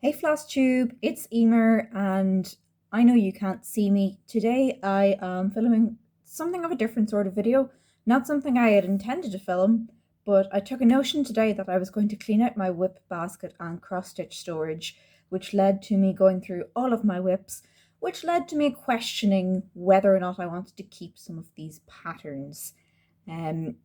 Hey Flosstube, it's Emer, and I know you can't see me. Today I am filming something of a different sort of video. Not something I had intended to film, but I took a notion today that I was going to clean out my WIP basket and cross-stitch storage, which led to me going through all of my WIPs, which led to me questioning whether or not I wanted to keep some of these patterns. Um,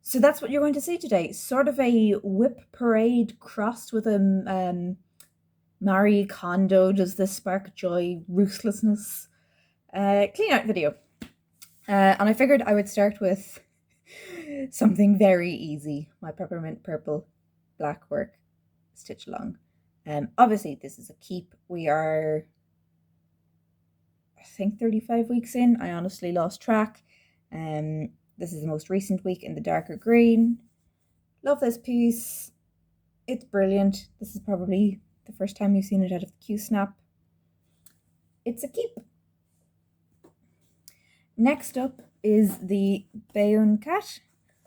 so that's what you're going to see today. Sort of a WIP parade crossed with a Marie Kondo, does this spark joy, ruthlessness? Clean out video. And I figured I would start with something very easy. My peppermint purple black work stitch along. Obviously this is a keep. We are, I think, 35 weeks in. I honestly lost track. This is the most recent week in the darker green. Love this piece. It's brilliant. This is probably the first time you've seen it out of the Q-snap. It's a keep. Next up is the Bayonne Cat.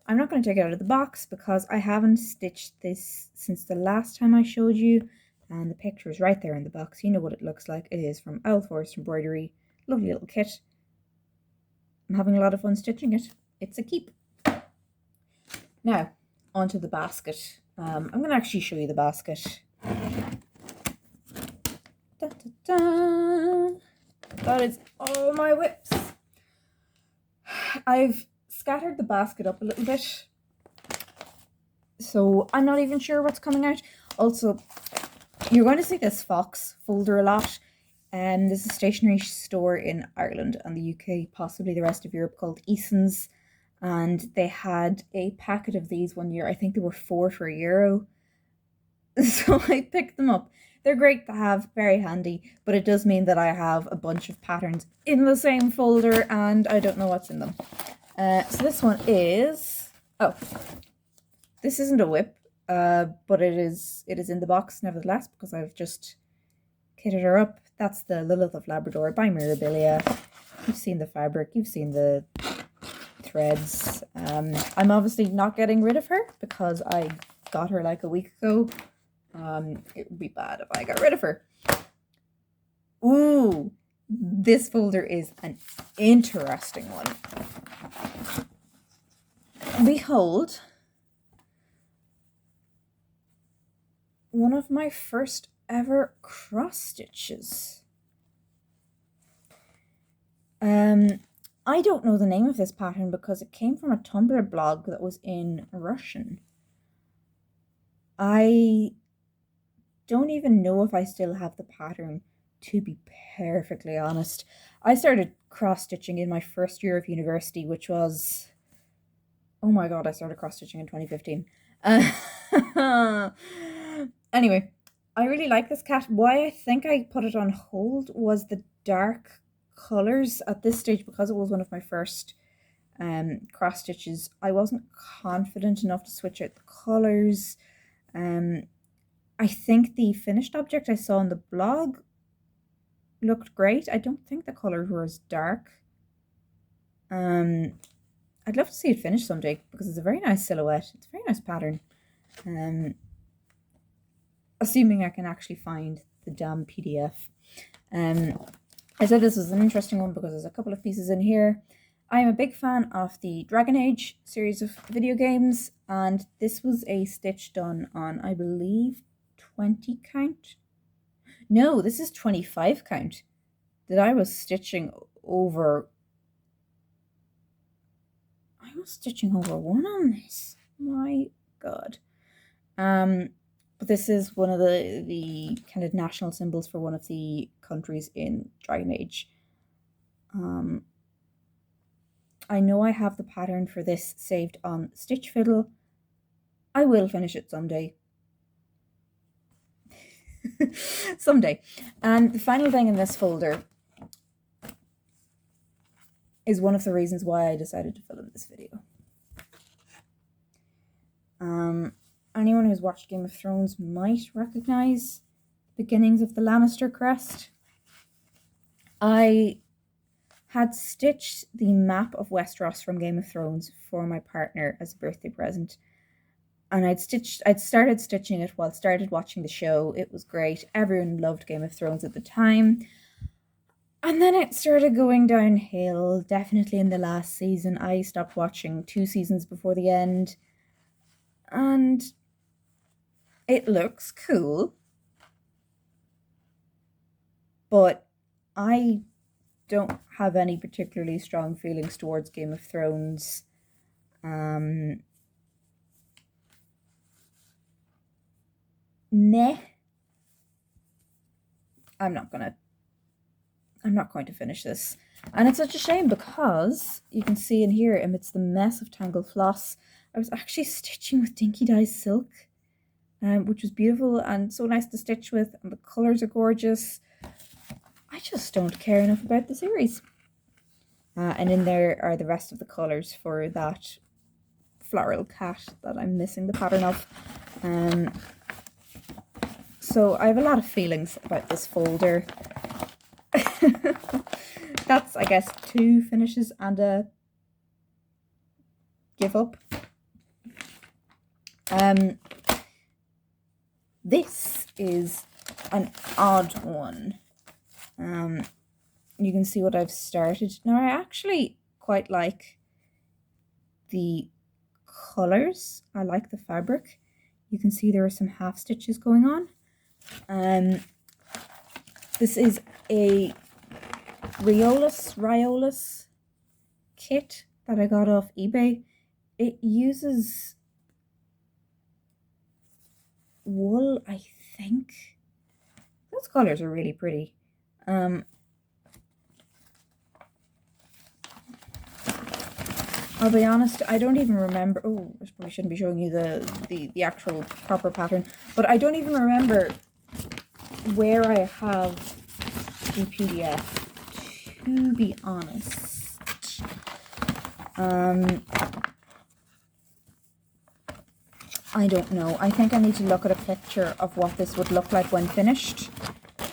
I'm not going to take it out of the box because I haven't stitched this since the last time I showed you, and the picture is right there in the box. You know what it looks like. It is from Owl Forest Embroidery. Lovely little kit. I'm having a lot of fun stitching it. It's a keep. Now, onto the basket. I'm going to actually show you the basket. Da, da, da. That is all my WIPs. I've scattered the basket up a little bit, so I'm not even sure what's coming out. Also, you're going to see this Fox folder a lot. There's a stationery store in Ireland and the UK, possibly the rest of Europe, called Eason's, and they had a packet of these one year. I think they were 4 for €1. So I picked them up. They're great to have, very handy, but it does mean that I have a bunch of patterns in the same folder and I don't know what's in them. So this one is, this isn't a WIP, but it is in the box nevertheless because I've just kitted her up. That's the Lilith of Labrador by Mirabilia. You've seen the fabric, you've seen the threads. I'm obviously not getting rid of her because I got her like a week ago. It would be bad if I got rid of her. Ooh, this folder is an interesting one. Behold, one of my first ever cross stitches. I don't know the name of this pattern because it came from a Tumblr blog that was in Russian. I don't even know if I still have the pattern, to be perfectly honest. I started cross-stitching in my first year of university, which was, oh my god, I started cross-stitching in 2015. Anyway, I really like this cat. Why I think I put it on hold was the dark colours at this stage, because it was one of my first cross stitches. I wasn't confident enough to switch out the colours. I think the finished object I saw on the blog looked great. I don't think the colours were as dark. I'd love to see it finished someday because it's a very nice silhouette. It's a very nice pattern. Assuming I can actually find the damn PDF. I said this was an interesting one because there's a couple of pieces in here. I am a big fan of the Dragon Age series of video games, and this was a stitch done on, I believe, 20 count. No, this is 25 count that I was stitching over. I was stitching over one on this. My god. But this is one of the kind of national symbols for one of the countries in Dragon Age. I know I have the pattern for this saved on Stitch Fiddle. I will finish it someday. Someday. And the final thing in this folder is one of the reasons why I decided to film this video. Anyone who's watched Game of Thrones might recognize the beginnings of the Lannister crest. I had stitched the map of Westeros from Game of Thrones for my partner as a birthday present. and I'd started stitching it while started watching the show. It was great. Everyone loved Game of Thrones at the time. And then it started going downhill, definitely in the last season. I stopped watching 2 seasons before the end. And it looks cool. But I don't have any particularly strong feelings towards Game of Thrones. Nah. I'm not going to finish this. And it's such a shame because you can see in here, amidst the mess of tangled floss, I was actually stitching with Dinky Dye silk, which was beautiful and so nice to stitch with, and the colours are gorgeous. I just don't care enough about the series. And in there are the rest of the colours for that floral cat that I'm missing the pattern of. So I have a lot of feelings about this folder. That's, I guess, 2 finishes and a give up. This is an odd one. You can see what I've started. Now, I actually quite like the colours. I like the fabric. You can see there are some half stitches going on. This is a Riolus kit that I got off eBay. It uses wool, I think. Those colours are really pretty. I'll be honest, I don't even remember. Oh, I probably shouldn't be showing you the actual proper pattern, but I don't even remember where I have the PDF, to be honest. I don't know. I think I need to look at a picture of what this would look like when finished.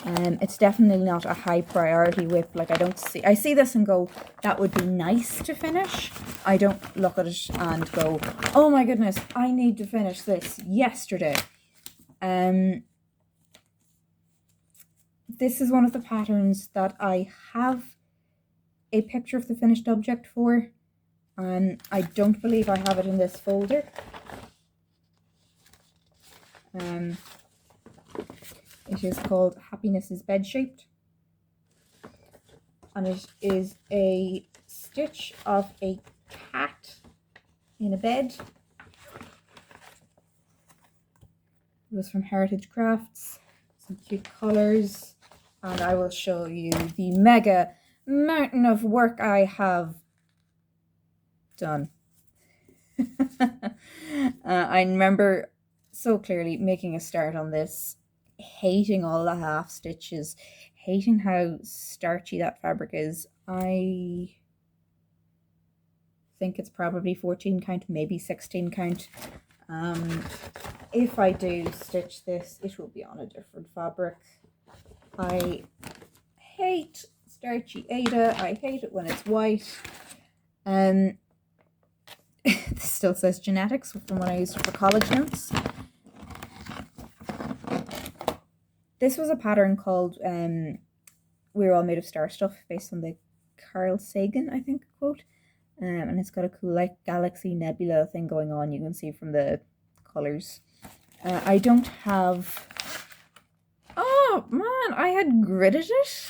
It's definitely not a high priority WIP. Like, I see this and go, that would be nice to finish. I don't look at it and go, oh my goodness, I need to finish this yesterday. This is one of the patterns that I have a picture of the finished object for. I don't believe I have it in this folder. It is called Happiness is Bed Shaped, and it is a stitch of a cat in a bed. It was from Heritage Crafts. Some cute colours, and I will show you the mega mountain of work I have done. I remember so clearly making a start on this, hating all the half stitches, hating how starchy that fabric is. I think it's probably 14 count, maybe 16 count. If I do stitch this, it will be on a different fabric. I hate starchy Ada. I hate it when it's white. This still says genetics from when I used it for college notes. This was a pattern called We're All Made of Star Stuff, based on the Carl Sagan, I think, quote. And it's got a cool, like, galaxy nebula thing going on, you can see from the colours. I don't have... Oh, man, I had gridded it?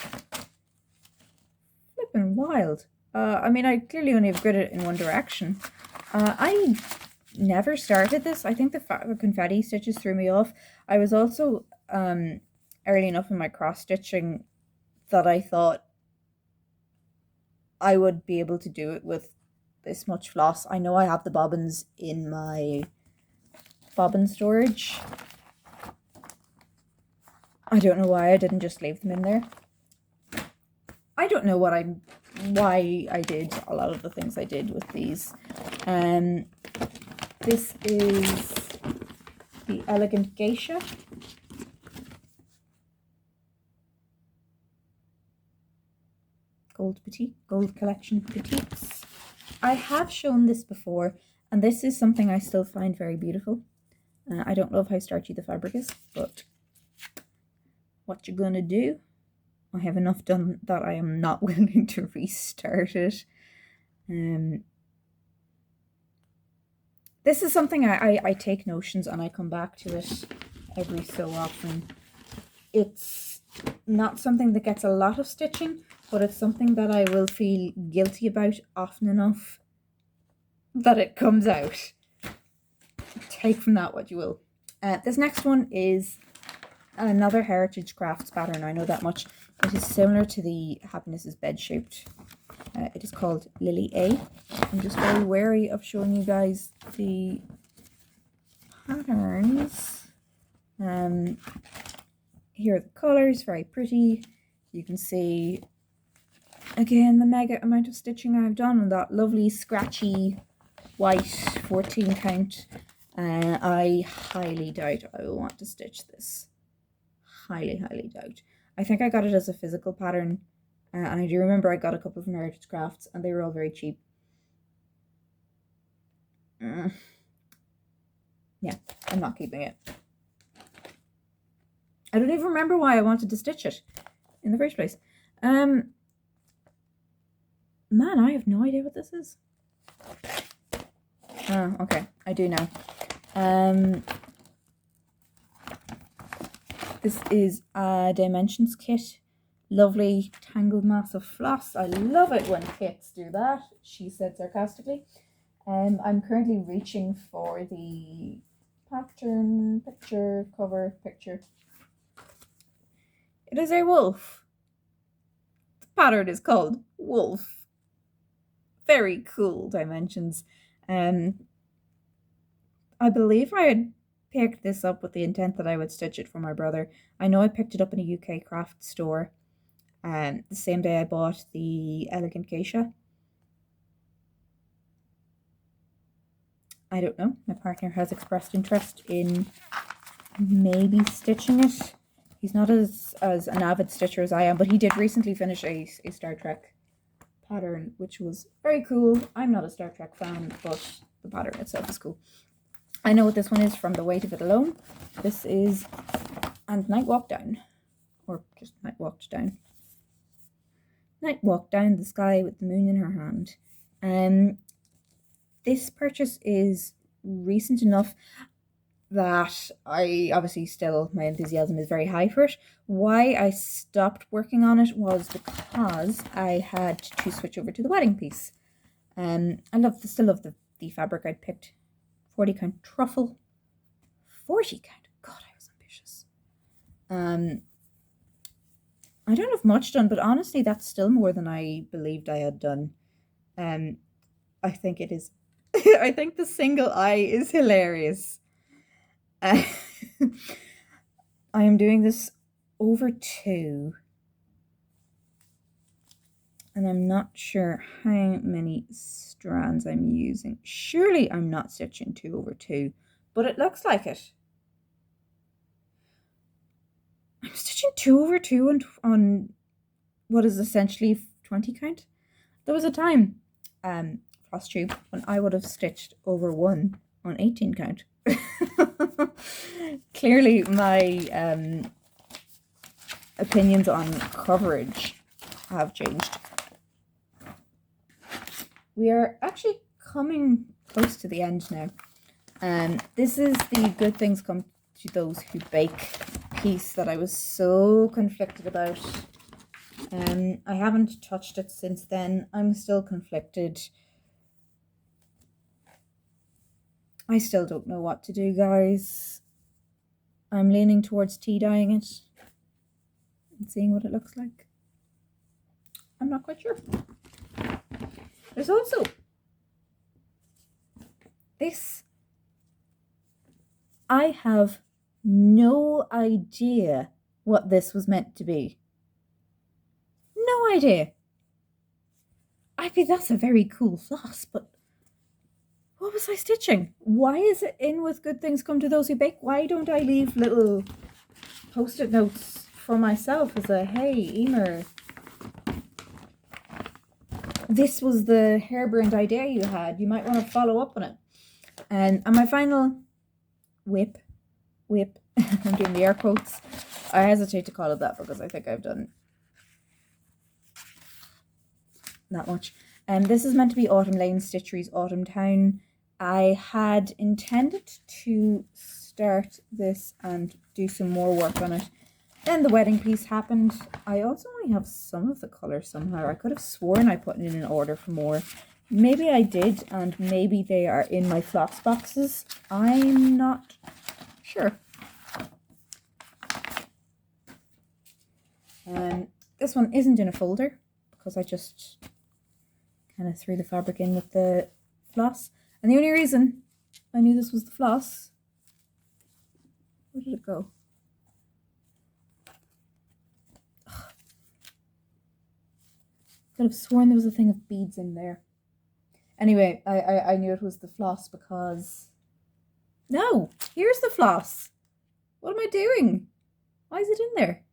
Flippin' wild. I mean, I clearly only have gridded it in one direction. I never started this. I think the confetti stitches threw me off. I was also early enough in my cross-stitching that I thought I would be able to do it with this much floss. I know I have the bobbins in my bobbin storage. I don't know why I didn't just leave them in there. I don't know why I did a lot of the things I did with these. This is the Elegant Geisha. Gold Collection Petites. I have shown this before, and this is something I still find very beautiful. I don't love how starchy the fabric is, but what you gonna do? I have enough done that I am not willing to restart it. This is something I take notions and I come back to it every so often. It's not something that gets a lot of stitching, but it's something that I will feel guilty about often enough that it comes out. Take from that what you will. This next one is another Heritage Crafts pattern. I know that much. It is similar to the Happiness is Bed Shaped. It is called Lily A. I'm just very wary of showing you guys the patterns. Here are the colours, very pretty. You can see again the mega amount of stitching I've done on that lovely scratchy white 14 count. I highly doubt I will want to stitch this. Highly doubt. I think I got it as a physical pattern. And I do remember I got a couple from Heritage Crafts and they were all very cheap. Yeah, I'm not keeping it. I don't even remember why I wanted to stitch it in the first place. Man, I have no idea what this is. Oh, okay, I do now. This is a Dimensions kit. Lovely tangled mass of floss. I love it when kits do that, she said sarcastically. I'm currently reaching for the pattern picture, cover picture. It is a wolf. The pattern is called Wolf. Very cool dimensions. I believe I had picked this up with the intent that I would stitch it for my brother. I know I picked it up in a UK craft store. The same day I bought the Elegant Geisha. I don't know. My partner has expressed interest in maybe stitching it. He's not as an avid stitcher as I am, but he did recently finish a Star Trek pattern, which was very cool. I'm not a Star Trek fan, but the pattern itself is cool. I know what this one is from the weight of it alone. This is And Night Walk Down, or just Night Walked Down. Night walked down the sky with the moon in her hand. This purchase is recent enough that I obviously still, my enthusiasm is very high for it. Why I stopped working on it was because I had to switch over to the wedding piece. I still love the fabric I'd picked. 40 count truffle. 40 count. God, I was ambitious. I don't have much done, but honestly, that's still more than I believed I had done. I think it is. I think the single eye is hilarious. I am doing this over 2. And I'm not sure how many strands I'm using. Surely I'm not stitching 2 over 2, but it looks like it. I'm stitching 2 over 2 on what is essentially 20 count. There was a time, Flosstube, when I would have stitched over 1 on 18 count. Clearly my opinions on coverage have changed. We are actually coming close to the end now. This is the Good Things Come to Those Who Bake piece that I was so conflicted about. I haven't touched it since then. I'm still conflicted. I still don't know what to do, guys. I'm leaning towards tea dyeing it and seeing what it looks like. I'm not quite sure. There's also this. I have no idea what this was meant to be. No idea. I mean, that's a very cool floss, but what was I stitching? Why is it in with Good Things Come to Those Who Bake? Why don't I leave little post-it notes for myself as a, hey, Emer, this was the harebrained idea you had. You might want to follow up on it. And my final WIP. WIP. I'm doing the air quotes. I hesitate to call it that because I think I've done that much. This is meant to be Autumn Lane Stitchery's Autumntown. I had intended to start this and do some more work on it. Then the wedding piece happened. I also only have some of the colours somehow. I could have sworn I put in an order for more. Maybe I did, and maybe they are in my floss boxes. I'm not sure. This one isn't in a folder because I just kind of threw the fabric in with the floss. And the only reason I knew this was the floss, where did it go? Could have sworn there was a thing of beads in there. Anyway, I knew it was the floss because... No! Here's the floss! What am I doing? Why is it in there?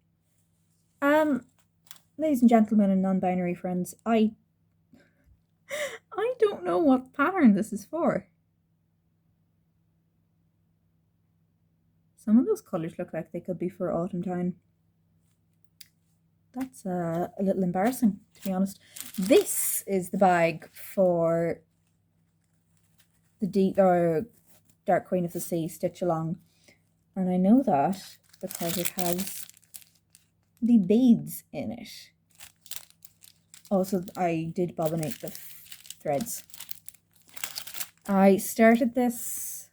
Ladies and gentlemen and non-binary friends, I don't know what pattern this is for. Some of those colours look like they could be for Autumntown. That's a little embarrassing, to be honest. This is the bag for the Dark Queen of the Sea Stitch Along. And I know that because it has the beads in it. Also, I did bobbinate the threads. I started this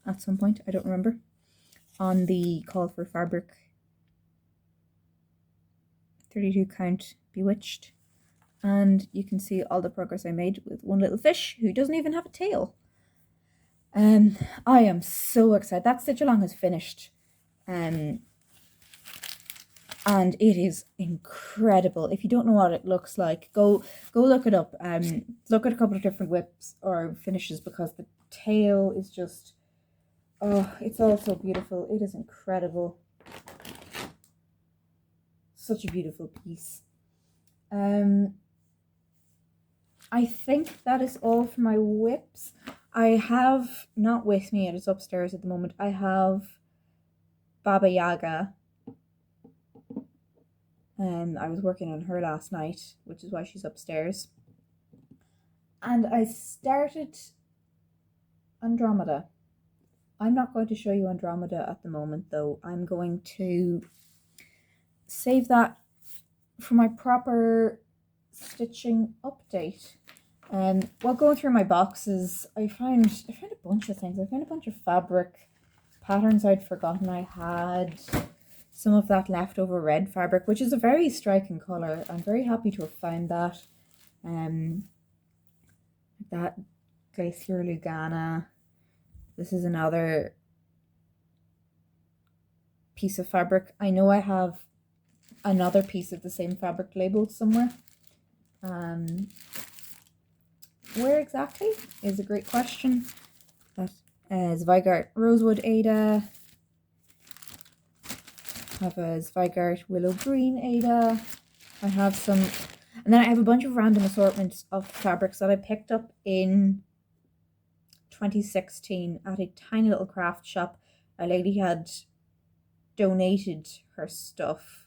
at some point, I don't remember, on the call for fabric 32 count Bewitched, and you can see all the progress I made with one little fish who doesn't even have a tail. I am so excited. That stitch along has finished, and it is incredible. If you don't know what it looks like, go look it up. Look at a couple of different WIPs or finishes because the tail is just, oh, it's all so beautiful. It is incredible. Such a beautiful piece. I think that is all for my WIPs. I have, not with me, it is upstairs at the moment, I have Baba Yaga. I was working on her last night, which is why she's upstairs. And I started Andromeda. I'm not going to show you Andromeda at the moment though. I'm going to save that for my proper stitching update. While going through my boxes, I found a bunch of things. I found a bunch of fabric patterns I'd forgotten I had. Some of that leftover red fabric, which is a very striking colour. I'm very happy to have found that. That Glacier Lugana. This is another piece of fabric. I know I have another piece of the same fabric labeled somewhere. Where exactly is a great question. That is Zweigart Rosewood Ada. I have a Zweigart Willow Green Ada. I have some, and then I have a bunch of random assortments of fabrics that I picked up in 2016 at a tiny little craft shop. A lady had donated her stuff.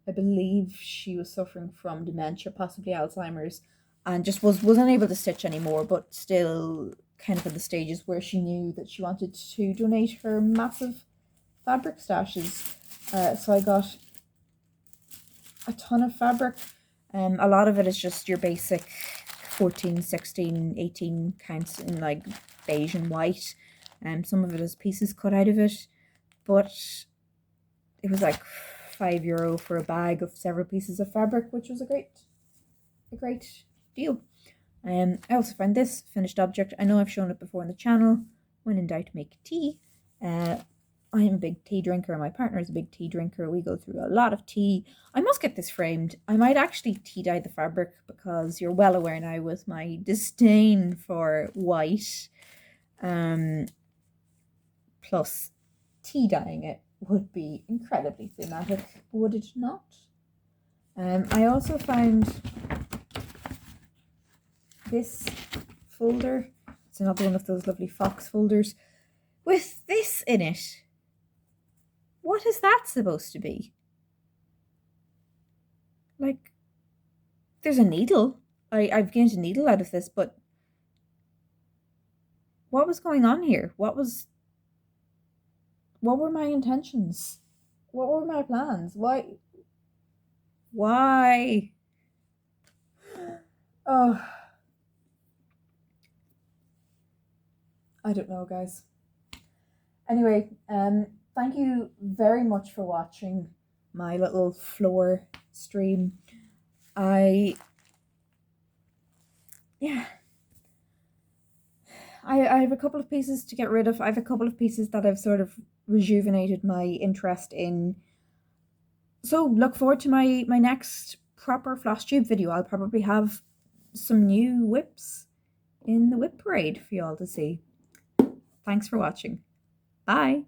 I believe she was suffering from dementia, possibly Alzheimer's, and just was unable to stitch anymore, but still kind of at the stages where she knew that she wanted to donate her massive fabric stashes. So I got a ton of fabric. A lot of it is just your basic 14, 16, 18 counts in like beige and white. Some of it is pieces cut out of it, but it was like €5 for a bag of several pieces of fabric, which was a great deal. I also found this finished object. I know I've shown it before on the channel. When in doubt, make tea. I am a big tea drinker, and my partner is a big tea drinker. We go through a lot of tea. I must get this framed. I might actually tea dye the fabric because you're well aware now with my disdain for white. Plus, tea dyeing it would be incredibly thematic, would it not? I also found this folder. It's another one of those lovely fox folders. with this in it. What is that supposed to be? Like, there's a needle. I've gained a needle out of this, but what was going on here? What were my intentions? What were my plans? Why? Oh, I don't know, guys. Anyway, thank you very much for watching my little floor stream. Yeah. I have a couple of pieces to get rid of. I have a couple of pieces that I've sort of rejuvenated my interest in. So look forward to my next proper Flosstube video. I'll probably have some new WIPs in the WIP parade for y'all to see. Thanks for watching. Bye.